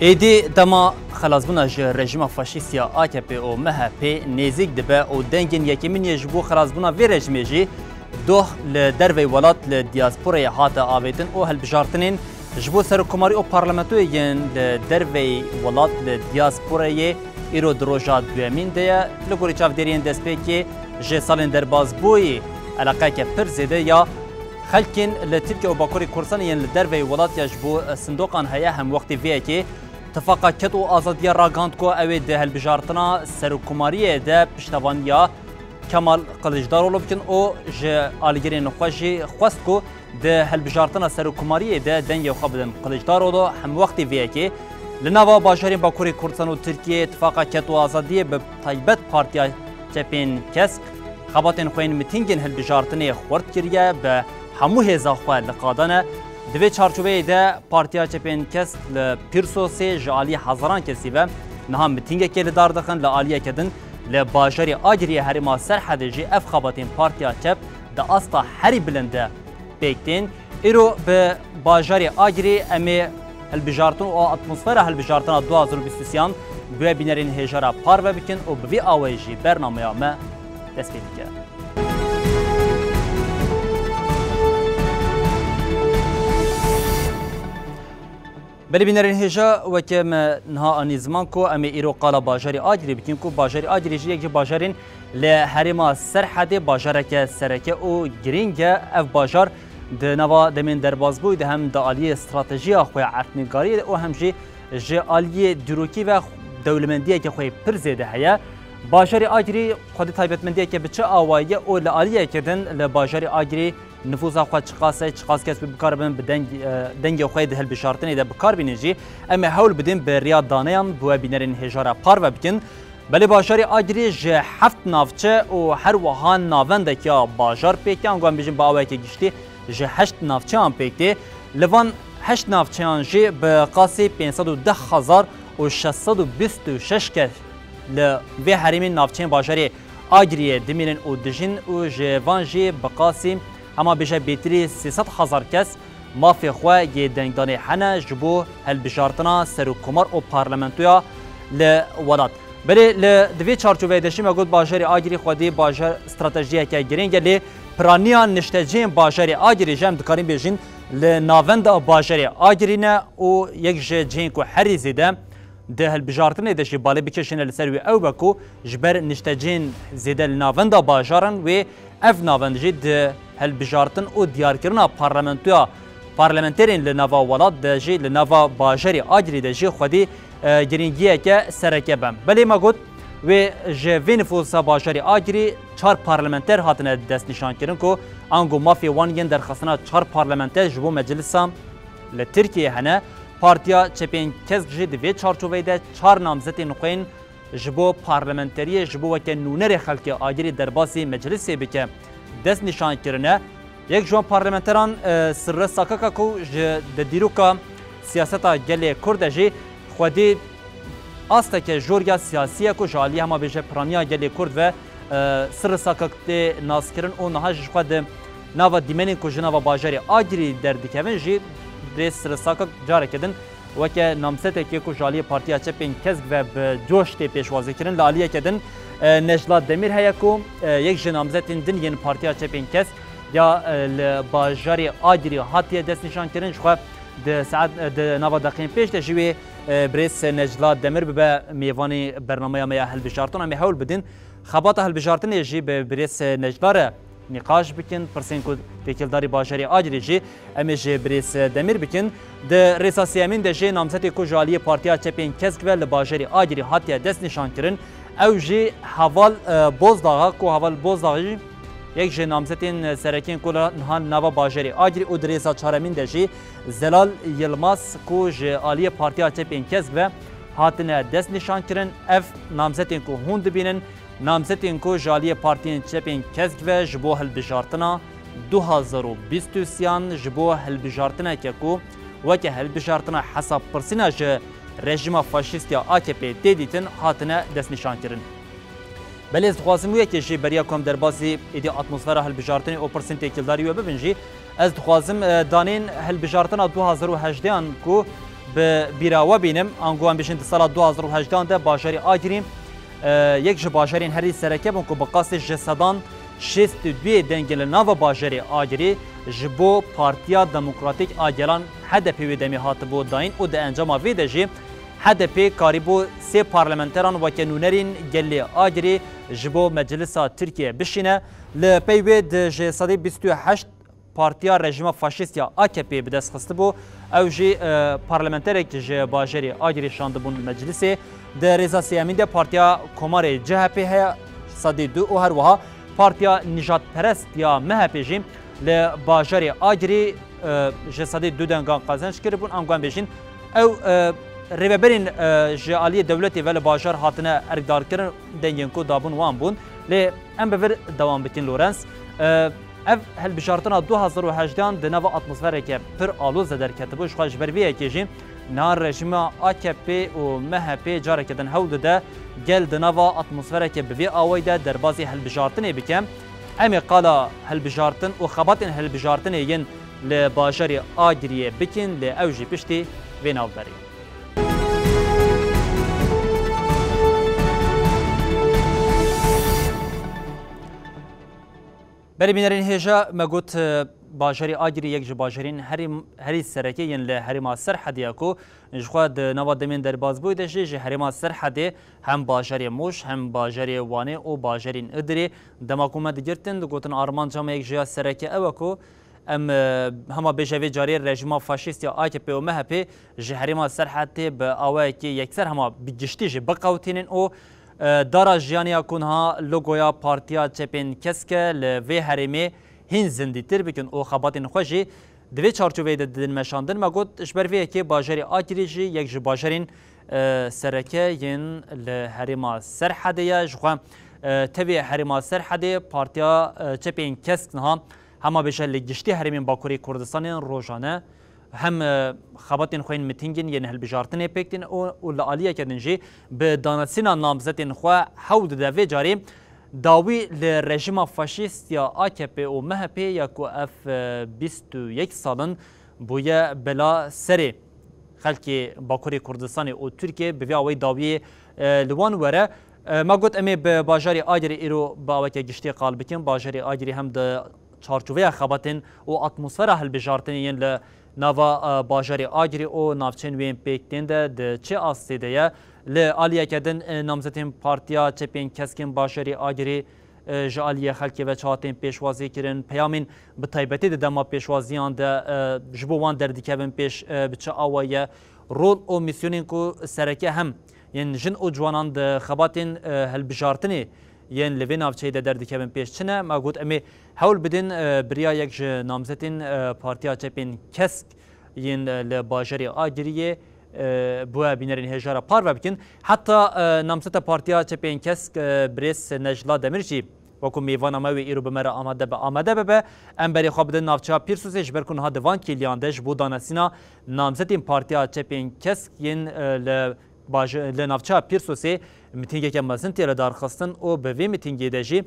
ایدی دما خلاصبونا جه رژیم فاشیستیا AKP و MHP نزدیک دبه و دنگین یکیمین یجبو خلاصبونا وی رژیمی جی دوه لدروی ولات لدیاسپورای هات آویدن و هلبجارتنین جبو سرکماری و پارلمانتوی لدروی ولات لدیاسپورای ایرو دروجات دوامین دیا لگوری چافدرین دسپیکی جه سالن درباز بوی علاقه که پر زیده یا خلکین لترکیه و باکوری کردستان ین لدروی ولات یجبو صندوقان هیا هم وقتی ویه که اتفاقا کت و آزادی راگاند کو اوی ده هلبجارتنا سرکماری ده پشتوانیا کمال قلجدارولو بکن او جه آلگرین خوشی خواست کو ده هلبجارتنا سرکماری ده دنگ خواب بدن قلجدارولو هم وقتی ویه که لنوا باجرین باکوری کردستان و ترکیه اتفاقا کت و آزادی به طیبت پارتیا چپین کسک خباتین خوین متینگین هلبجارتنی خورد کریه به همو هزا خواه لقادانه دوی چارچوبه ده پارتیا چپین کس لپیرسوسی جالی هزاران کسی و نها متینگه که لدار دخن لآلیه کدن لباجری آگری هریما سرحده جی اف خباتین پارتیا چپ ده استا هری بلنده بیکتین ایرو به باجری آگری امی هلبجارتون و اتمسفر هلبجارتون 2023 به بینرین هجارا پار بکن و بوی آویجی برنامه ما دست بیدیگه بلی بینرین هجا وکم نها آنیزمان کو امی ایرو قالا باجری آگری بکن کو باجری آگری جی یک باجرین لحرما سرحده باجره که سرکه او گرینگه اف باجر ده نوا دمین درباز بوی ده هم ده آلیه استراتژی خوی عرفنگاری او هم جی آلیه دروکی و دولمندیه که خوی پر زیده هیا باجری آگری خود تایبتمندیه که بچه آوایه او لآلیه کدن لباجری آگری نفوذا خود چقاس کس بکار بن به دنگ خوی ده هلبجارتنی ده بکار بینجی اما حول بدین به ریاض دانیان بو بینرین هجارا پار و بکن بله باجاری آگری جه هفت نافچه و هر وهان ناونده که باجار پیکتی انگوان بیجن با آوه که گشتی جه هشت نافچه هم پیکتی لوان هشت نافچه هم جه به قاسی 510,626 کس لوی حریمین نافچه باجاری آگری دمینن و دجین و جه وان جه به قاسی اما بیشه بیتری 300,000 کس مافی خواه یه دنگدانی حنه جبو هلبجارتنا سروکمار و پارلمنتویا لولاد بله لدوی چارچوبه دشیم اگود باجری آگری خودی باجر استراتژیه که گرینگه لی پرانیان نشتجین باجری آگری جم دکاریم بیجین لناوند باجری آگری نه و یک جین کو هری زیده ده هلبجارتنه دشی بالا بکشین لسروی او بکو جبر نشتجین زیده لناوند باجرن و اف ناوند جید هلبجارتن و دیارکرنا پارلمنترین لنوا ولاد دجی لنوا باجری آگری دجی خودی گرینگیه که سرکه بم بله ما گفت و جوی نفوذ باجری آگری 4 پارلمنتر هاتنه دست نشان کردن که آنگو مافی وانگین در خصنا 4 پارلمنتر جبو مجلسام لترکیه هنه پارتیا چپین کس جد و چارچوبه ده 4 نامزد نخوین جبو پارلمنتری جبو وکه نونر خلق آگری در باسی مجلسی بکه دست نشان کردنه یک جوان پارلمنتران سر ساکاکا کو د دیروکا سیاستا گلی کردجی خودی است که جوریا سیاسیه کو جالی هم بیشه پرانیا گلی کرد و سر ساکاکت ناسکرن و نهاج خود نوا دیمنین کو جنوا باجری آگری در دکوین جی ریس سر ساکاک جاره کدن و که نامسته که کو جالی پارتیا چپین کسب و جوش تی پیشوازی کردن لالیه کدن نجلات دمیر هیا کو یک جنامزتین دن ین پارتیا چپین کسب یا باجری آگری هاتیه دست نشان کردن خو د ساعت د نوا دقیقه پیش د جوی بریس نجلات دمر به میوانی برنامه ما هلبجارتون هم حول بدین خبات هلبجارتن جی به بریس نجلار نقاش بکن پرسین کو تکیلداری باجری آگری جی ام جی بریس دمر بکن د ریساسیامین د جی نامزد کو جالی پارتیا چپین کسک و باجری آگری هاتیه دست نشان کردن او جی حوال بوزداغ کو حوال بوزداغ یک جه نامزدین سرکین کولا نهان نوا باجری آگری او دریسا چهارمین دجی زلال یلماس کو جه آلیه پارتیا چپین کسب و هاتنه دست نشان کرن اف نامزدین کو هوند بینن نامزدین کو جالیه پارتین چپین کسب و جبو هلبجارتنا 2023 جبو هلبجارتنا که کو وکه هلبجارتنا حساب پرسینا جه رژیم فاشیستیا AKP دیدیتن هاتنه دست نشان کرن بله از دخوازم وی که جی بریا کم در بازی ایدی اتمسفر هلبجارتنی او پرسنت کلداری و ببینجی از دخوازم دانین هلبجارتنا 2018 کو به بیراوه بینم انگوان بشین سال 2018 ده باجری آگریم یک ج باجرین هری سرکه بون که بقاس جسدان 62 دنگل ناو باجری آگری جبو پارتیا دموکراتیک آگران هدف ویدمی هاتبو داین و ده انجام ویدجی هدف کاریبو سه پارلمانتران و کنونرین گلی آگری جبو مجلس ترکیه بشینه لپیوید جسدی 28 پارتیا رژیم فاشیست یا AKP بدست خسته بو او جی پارلمانترک جی باجری آگری شاندبون مجلسی در رضا سیامین ده پارتیا کمار CHP هیا صدی دو و هر وها پارتیا نجات پرست یا MHP جی لباجری آگری جی صدی دو دنگان قازنش کرده بون انگوان بیشین او ریبرین جالی دولتی ولی باجر هاتنه ارگدار کردن دنگین کو دابون وان بون لی ام بور دوام بکن لورنس اف هل بشارتنا 2018 د نو اتمسفر که پر آلوز در کتبوش خواهش برویه که جیم نار رژیم AKP و MHP جاره کدن هود ده گل د نو اتمسفر که بوی آوی ده در بازی هل بشارتنه بکم امی قالا هل بشارتن و خباتن هل بشارتنه ین لباجری آگریه بکن لی اوجی پشتی وی ناو بری بله بینرین هجا مگوت باجری آگری یک جو باجرین هری سرکی ین له هریما سرحدی کو جخواد نوا دمین در باز بوده جه هریما سرحدی هم باجری موش هم باجری وانه او باجرین ادری دماکومه دیگرتن گوتن آرمان جام یک جو سرکی او کو ام هما بجوی جاری رژیم فاشیست یا AKP و MHP جه هریما سرحدی به اوای کی یکسر هما بگشتی جه بقاوتینن او دارا جیانیا کنها لوگویا پارتیا چپین کسکه لوی هرمی هین زندی تر بکن او خباتین خوشی دوی چارچوبه دادن مشاندن ما گفت اشبرویه که باجری آگری جی یک جو باجرین سرکه ین لهرما سرحده یا جخوام تبی هرما سرحده پارتیا چپین کسک نها هما بشه لگشتی هرمین باکوری کردستان روزانه هم خباتین خوین متینگین یعنی هل بجارتنه پکتین او لعالیه کردن جی به دانسینا نامزدین خو حود دوی جاری داوی لرژیم فاشیست یا AKP و MHP یا کو اف 21 سالن بویا بلا سری خلکی باکوری کردستان و ترکیه به وی داوی لوان وره ما گفت امی به باجری آگری ایرو با وکی گشتی قال بکن باجری آگری هم د چارچوبه خباتین و اتمسفر هل بجارتنین ل نوا باجری آگری او نافچین وین پیکتین ده چه آستیده یا لعالیه کردن نامزدین پارتیا چپین کسکین باجری آگری جالیه خلکی و چهاتین پیشوازی کردن پیامین به تایبتی ده دما پیشوازیان ده جبوان در دیکبن پیش بچه آوایه رول او میسیونین کو سرکه هم یعنی جن او جوانان ده خباتین هل بجارتنی ین لوی نافچه ده در دیکبن پیش چنه ما گفت امی حول بدین بریا یک نامزدین پارتیا چپین کسک ین لباجری آگریه بو بینرین هجارا پار بکن حتی نامزد پارتیا چپین کسک بریس نجلا دمیرچی وکو میوان اموی ایرو بمره آمده به ام بری خواب بدن نافچه پیرسوسش برکن ها دوان کلیاندش بو دانسینا نامزدین پارتیا چپین کسک ین لنافچه پیرسوسی میتینگی که مزنتی را دارخستن و به وی میتینگی دجی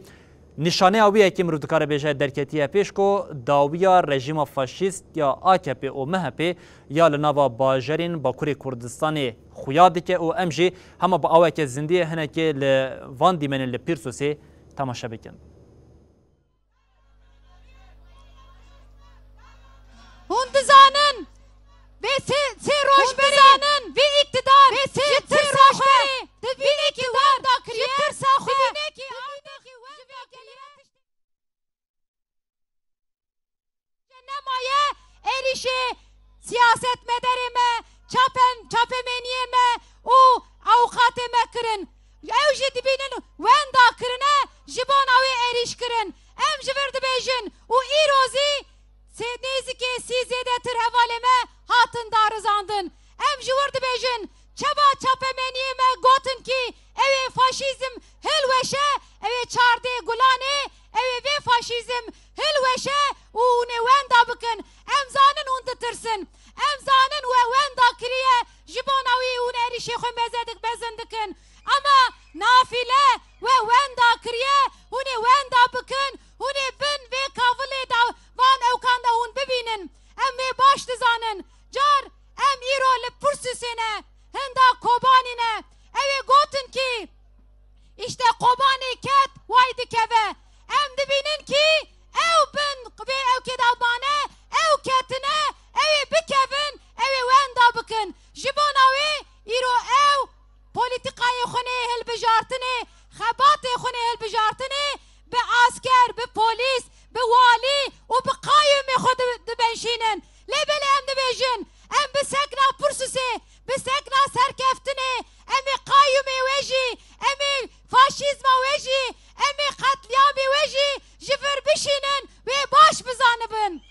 نشانه آویه که مرودکار بیشه درکتیه پیش کو داویا رژیم فاشیست یا AKP و MHP یا لناوا باجرین باکوری کردستان خویادی که او امجی همه با آوه که زندیه هنه که لوان دیمن لپیرسوسی تماشا بکن هون بزانن و سی روش بزانن و اقتدار و سی روش بری دبینه که وان دا کریه دبینه که نمایه ایریشه سیاست مدرمه چاپمنیمه او اوقات مکرن اوجی دبینن وان دا کرنه جبان اوی ایریش کرن ام جورد بیجن و ایروزی نیزی که سیزیده تر حوالمه هاتن دارزاندن ام جورد بیجن چبا چاپمنیمه گوتن کی اوی فاشیزم هلوشه اوی چارده گلانه اوی وی فاشیزم هلوشه و نوان دا بکن ام زانن اون ترسن ام زانن و وان دا کریه جباناوی اون ایریشی خو مزندکن اما نافله و وان دا کریه اون وان دا بکن اون بن و کاولی دا وان اوکان دا اون ببینن ام باش تزانن جار ام ایرو li pursisine henda kobanine evi gotin ki işte kobani ket vay dikeve em dibinin ki ev bin ve ev kedalbane ev ketine evi bikevin evi wenda bikin jibona we iro ev politikayı xune hilbijartini xebatı xune hilbijartini be asker be polis be wali u be qayyumi xud dibenşinin lebele em dibejin em be sekna pursisi be sekna serkeftini emi qayyumi weji emi faşizma weji emi katliamı weji jifir bişinin ve baş bizanibin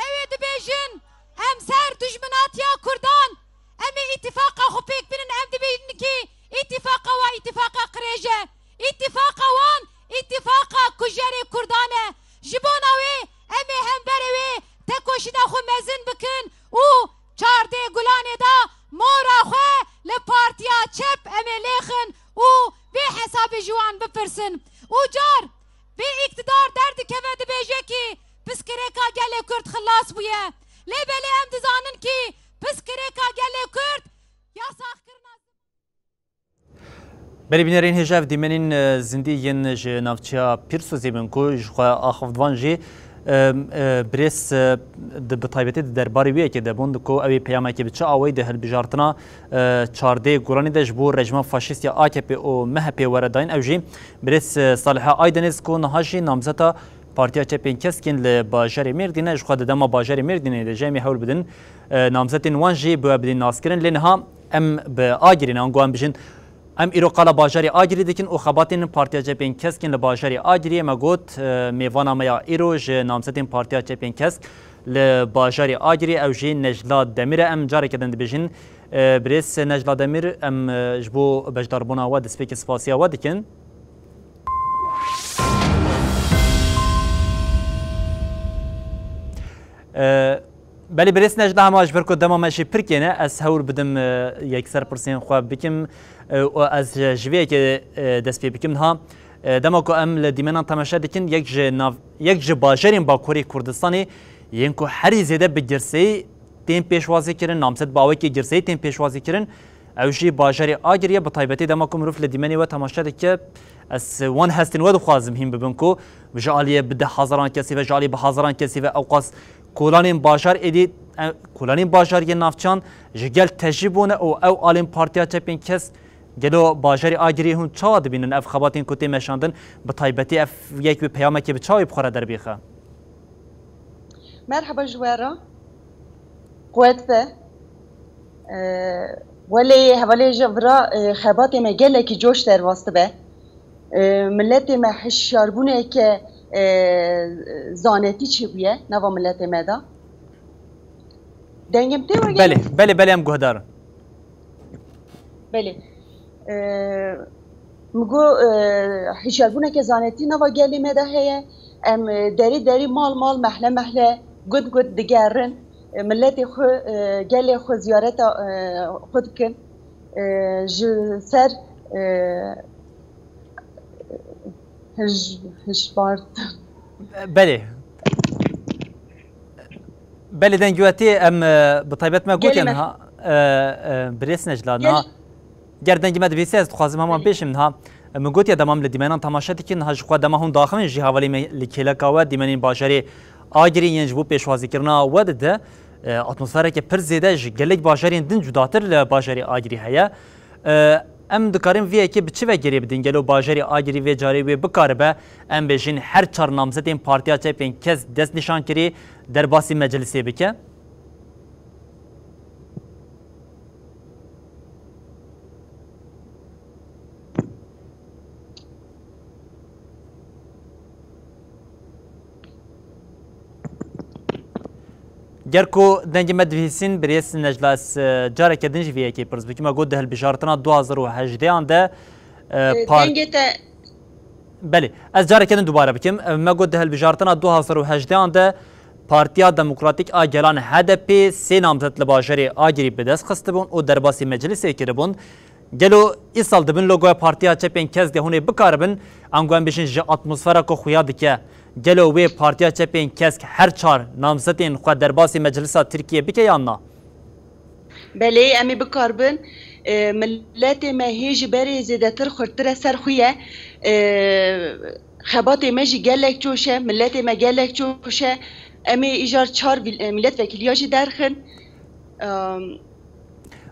evi dibejin em ser düşmanat ya kurdan emi ittifaka xupek binin em dibejin ki ittifaka ve ittifaka kreje ittifaka wan ittifaka kujeri kurdane jibona we emi hembere we tekoşina xu mezin bikin u çarde gulane da mora xwe li partiya çep emi lexin u ve hesabı juan bipirsin u car ve iktidar derdi keve dibeje ki piskireka gele Kürt xillas buye lebele em dizanin ki piskireka gele Kürt yasak kirna بله بینرین هجاف دیمنین زندی ین جنافچیا پیرسوزی من کو جخوا آخوان جی برس بطایبتی درباری ویه که دبوند کو اوی پیامه که بچه آوی ده هلبجارتنا چارده گولانی ده جبور رژیم فاشیست یا AKP او MHP ورداین اوجی برس صالح آیدنیز کو نهاجی نامزتا پارتیا چپین کسکین لباجر مردینه جخوا دما باجر مردینه لجمی حول بدن نامزتین وانجی بو بدین ناسکرین لنها ام به آگرین آنگو ام بجن ام ایرو قالا باجری آگری دکن او خباتین پارتیا چپین کسکین لباجری آگری مگوت میوانا میا ایرو ج نامزتین پارتیا چپین کسک لباجری آگری او جی نجلا دمیر ام جاری کدن بجن برس نجلا دمیر ام جبو بجداربونا و دسپیک سپاسیا و دکن بله برس نجلا هم اجبر کو دما ماشي پرکنه از هول بدم یکسر پرسین خواب بکم و از جویه که دست پی بکم ها دما کو ام لدیمنان تماشا دکن یک ج باجرین باکوری کردستانی ین کو هری زیده بگرسی تیم پیشوازی کرن نامزد باوی که گرسی تیم پیشوازی کرن اوجی باجری آگریه به طایبتی دما کو مروف لدیمنی و تماشا دکه از وان هستین و خوازم هم ببین کو جالیه بده هزاران کسی و جالی به هزاران کسی و اوقاس کولانین باجار ادی کولانین باجار یه نافچان جگل تجربونه او آلین پارتیا چپین کس گلو باجاری آگری هون چا دبینن اف خباتین کتی مشاندن به طایبتی اف یک به پیامه که به چای بخوره در بیخه مرحبا جوارا قوات به ولی حوالی جبرا خباتی ما گله که جوش در واسطه به ملت ما حشاربونه که زانتی چی بیه نوا ملت ما دا دنگم تی وگه بله ام گهدار بله مگو حشاربونه که زانتی نوا گلی ما دا هیه ام دری مال محله گد دگرن ملت خو گلی خو زیارت خود کن سر هشبارت بله دنگواتی ام بطیبت ما گوتی انها بريس نجلا نها گردنگی مد بیسی از خوازم همان بیشم نها مگوتی دمام لدیمانان تماشاتی که نها جخوا دما هم داخل جی حوالی لکیلکا و دیمانین باجری آگری ینجبو پیشوازی کرنا و ده اتمسفره که پر زیده گلک باجرین دن جداتر لباجری آگری هیا ام دکاریم وی که بچه و گری بدین گلو باجری آگری و جاری و بکاره ام بجین هر چهار نامزدین پارتیا چپین کس دست نشان کری در باسی مجلسی بکه گرکو دنگ مدویسین بریس نجلاس جاره که دنج ویه که پرس بکیم اگه ده البشارتنا 2018 آنده بله از جاره که دن دوباره بکیم مگه ده البشارتنا 2018 آنده پارتیا دموکراتیک آگلان HDP سه نامزد لباجری آگری بدست خسته بون و در باسی مجلس کرده بون گلو ایسال دبن لوگوی پارتیا چپین کس ده هونه بکاربن انگوان بشین جه اتمسفره که خویا دکه گلو وی پارتیا چپین کس هر چار نامزدین خود در باسی مجلس ترکیه بکه یا نه؟ بله امی بکاربن ملت ما هیچ بری زیاده تر خورتره سر خویه خبات ما جی گلک چوشه ملت ما گلک چوشه امی ایجار چار ملت وکیلیاجی درخن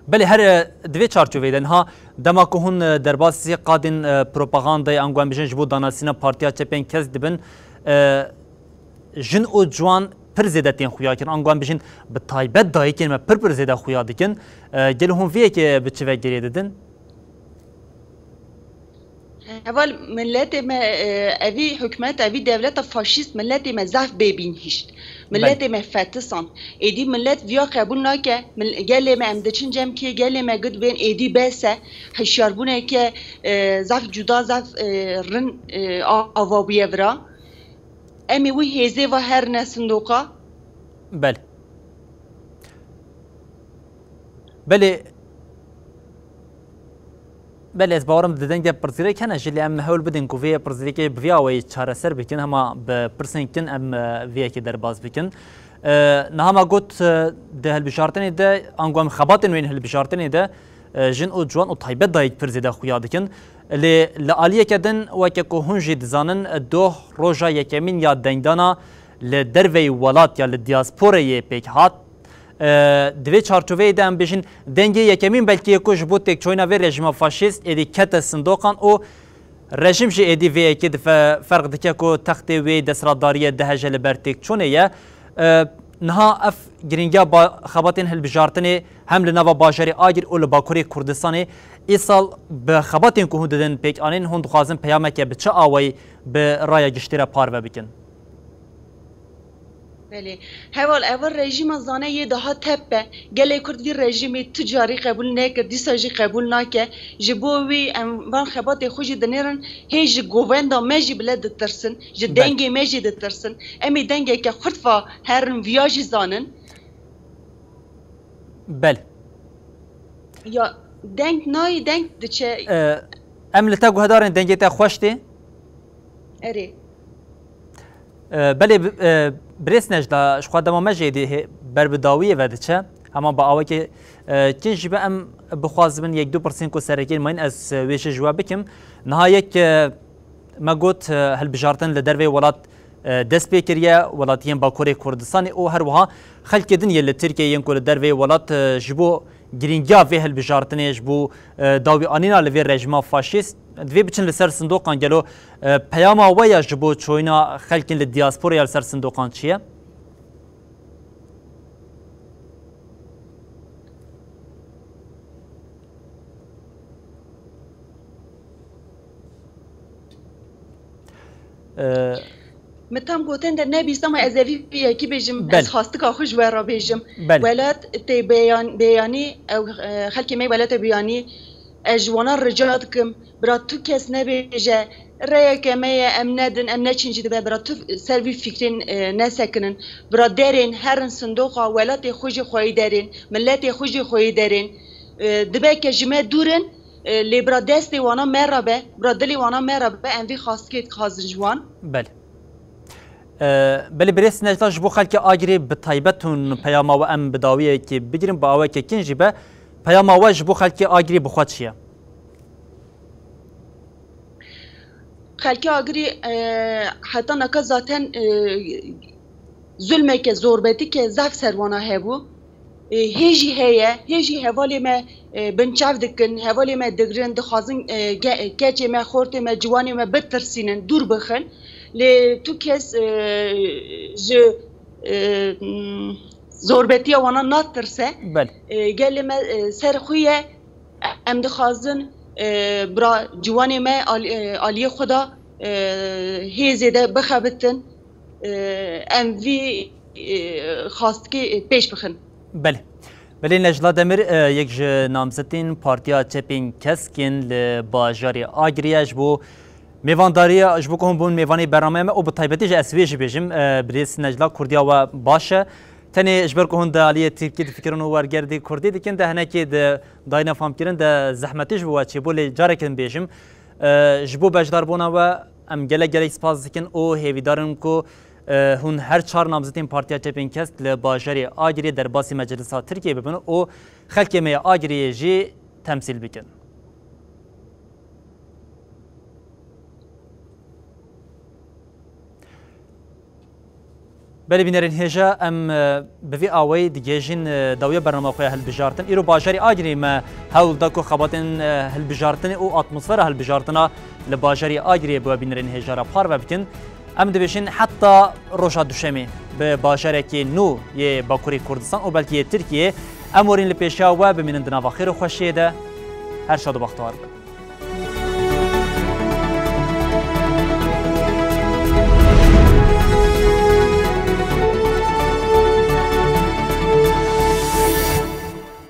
بله هر دوی چارچوبه دن ها دما که هون در باسی قادن پروپاگاندای انگوان بجن جبو داناسینا پارتیا چپین کس دبن جن او جوان پر زیده تین خویا کن انگوان بجن به تایبت دایی کن ما پر زیده خویا دکن گل هون ویه که به چه گریه ددن؟ اول ملت ما اوی حکومت اوی دولت فاشیست ملت ما ضعف ببین هیشت ملت ما فتسان ایدی ملت ویا قبول ناکه گله ما امدچین جم که گله ما گد بین ایدی بسه هشیار بونه که ضعف جدا ضعف رن آوابیه ورا امی وی هزه و هر نسندوقا بله بله بله از باورم دادن که پرسیده کنه جلی ام هول بدن کوفی پرسیده که بیاوی چهار سر بکن هما به پرسین کن ام ویا که در باز بکن نه هما گوت ده هالبشارتنی ده انگوام خباتن وین هالبشارتنی ده جن او جوان او طیبت دایک پرسیده خویا دکن لعالیه کدن و که هنجی دزانن دو روزا یکمین یا دنگدانا لدروی ولات یا لدیاسپوره پیک هات دوی چارچوبه دم بشین دنگی یکمین بلکه یکوش بود تک چوینا و رژیم فاشیست ادی کت صندوقان او رژیم جی ادی وی که فرق دکه کو تخت وی دسراداری دهجل برتک چونه یا نها اف گرینگا با خباتین هلبجارتنی هم لنوا باجری آگر اول باکوری کردستانی ایسال به خباتین که هندن پیک آنین هند خوازن پیامه که به چه آوی به رای گشتیره پارو بکن بله اول رژیم زانه یه ده تپه گله کردی رژیم تجاری قبول نکرد دیساجی قبول نکه جبوی وان خبات خوشی دنیرن هیچ گووندا مجی بلد ترسن ج دنگی مجی ترسن امی دنگی که خطفا هرن ویاجی زانن بله یا دنگ نای دنگ دچه املتا گوهدارن دنگی تا خوشتی اره بله برس نجدا شخوا دما مجیدی بربداویه و دچه اما با آوه که کنجی به ام بخوازبن 1-2% کو سرکین ماین از ویش جواب بکم نهایت ما گوت هالبجارتن لدروی ولات دست بکریه ولاتین باکوری کردستان او هر وها خلق دنیا لترکیه ینکو لدروی ولات جبو گرینگیا وی هالبجارتن جبو داوی آنینا لوی رژیم فاشیست دوی بچن لسر صندوقان گلو پیاما ویا جبو چوینا خلقین لدیاسپورا یا لسر صندوقان چیه؟ متام گوتن در نبیستم از اوی کی بجم از خواست که خوش ورا بجم ولات تی بیانی او خلق می ولات بیانی اجوانا رجالات کم برا تو کس نبیجه رأی که می ام نچینجی دبه برا تو سروی فکرین نسکنن برا درین هرن صندوقا ولات خوشی خوی درین ملت خوشی خوی درین دبه که جمع دورن لی برا دستی وانا مرابه برا دلی وانا مرابه انوی خواست که خواست جوان بله بله برس نجلا جبو خلق آگری به طیبتون پیاما و ام بداویه که بگیریم با آوه که کنجی به پیاما و جبو خلق آگری بخواد چیه؟ خلق آگری حتی نکا ذاتن ظلمه که زوربتی که زف سروانه هبو هیجی هیجی حوالی ما بنچاف دکن حوالی ما دگرن دخوازن کچه ما خورت ما جوانی ما بترسینن دور بخن لی تو کس زوربتی وانا ناترسه گلی ما سرخویه ام دخوازن برا جوانی ما آلی خدا هیزیده بخبتن ام وی خواست که پیش بخن بله بله نجلا دمر یک نامزدین پارتیا چپین کسکین لباجاری آگریش بو میوانداری اجبو که هم بون میوانی برنامه او به طیبتی جه اسویج بیجم بریس نجلا کردیا و باشه تنی اجبر که هنده علیه ترکی فکرن و ورگردی کردی دیکن ده هنکی ده داینا فهم کردن ده زحمتش بود چه بولی جاره کن بیشم جبو بجدار بونا و ام گله سپاس دیکن او هیویدارن کو هون هر چهار نامزدین پارتیا چپین کست لباجری آگری در باسی مجلسات ترکیه ببینن او خلک می آگری جی تمثیل بکن. بله بینرین هجا ام بوی آوی دیگهجین داوی برنامه خواه هل بجارتن ایرو باجری آگری ما هول داکو خباتن هل بجارتن او اتمسفر هل بجارتنا لباجری آگری بو بینرین هجا را پار و بکن ام دبیشین حتی روشا دوشمی به باجری که نو یه باکوری کردستان او بلکه ترکیه امورین لپیشا و بمینن دناوا خیر و خوشیه ده هر شاد و بختار